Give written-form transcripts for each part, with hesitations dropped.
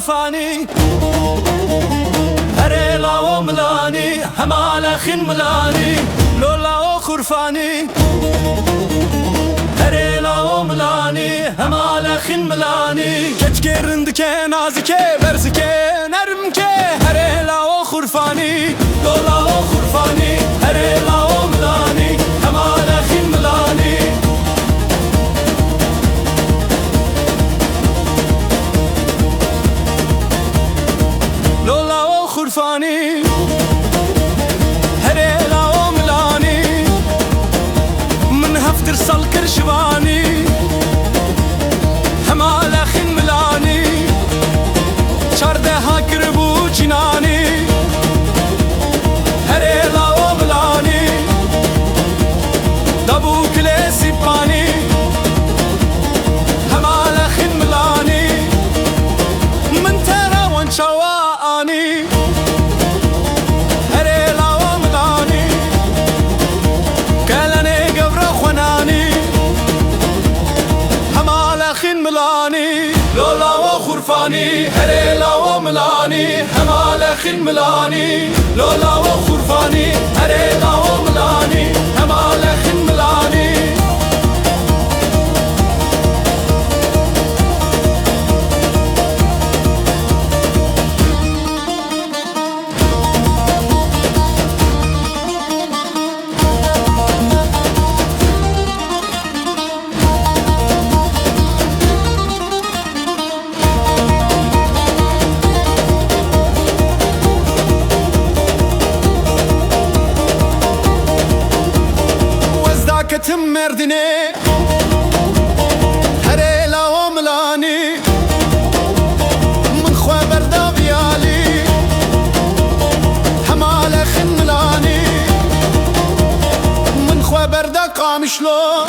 خرفاني هريلا وملاني همال خين ملاني لولا خرفاني هريلا وملاني همال خين ملاني كتكرندكي نازكي برزكي نرمكي هريلا وخرفاني لولا خرفاني هريلا وملاني همال خين ملاني لولا خرفاني هريلا وملاني من هفتر صلكر شباني همال خين ملاني شارده قربو جناني هريلا وملاني دابو كلاسي باني همال خين ملاني من ترى وانشواني هريلا وملاني كلاني قبر خناني همال خين ملاني لولا وخرفاني هريلا وملاني همال خين ملاني لولا وخرفاني هريلا وملاني همال خين ملاني كتم مردني هريلا وملاني من خبر دابيالي همال خين ملاني من خبر دا قامشلو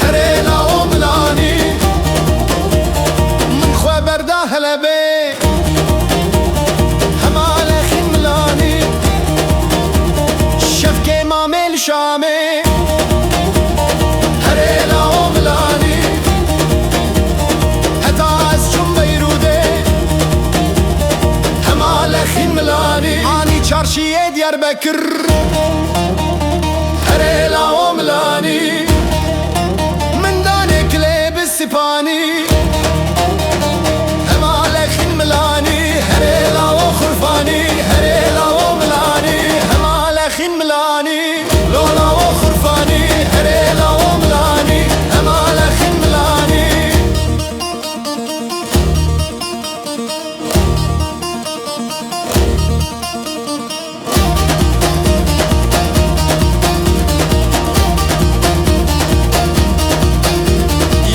هريلا وملاني من خبر دا هلبي همال خين ملاني شفكي مامل شامي هريلا وملاني حتى عزشم بيرودي همال خين ملاني اني چارشي ديار بكر هريلا وملاني من داني كليب السباني همال خين ملاني هريلا وخرفاني هريلا وملاني همال خين ملاني لولا وخرفاني هريلا وملاني همال خين ملاني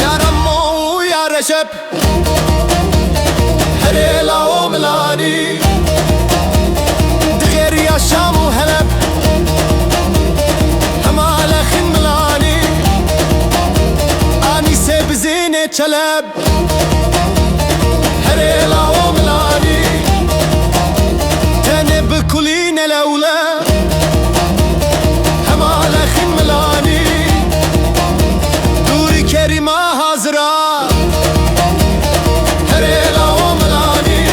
يا رمو يا رشب هريلا وملاني دغير يا شام وهلب همال خين ملاني اني سيب زينة شلب هريلا وملاني تنب كلين الاولى همال خين ملاني دوري كريمة هازرة هريلا وملاني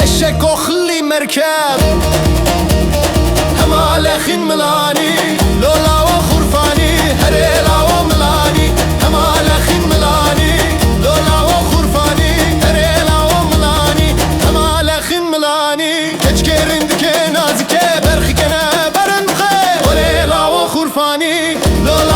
اشك وخلي مركب همال خين ملاني لولا وخرفاني هريلا وملاني همال خين ملاني لولا وخرفاني هريلا وملاني همال خين ملاني كتكرندكي نازكي برخي كنا برن بخير هريلا وخرفاني لولا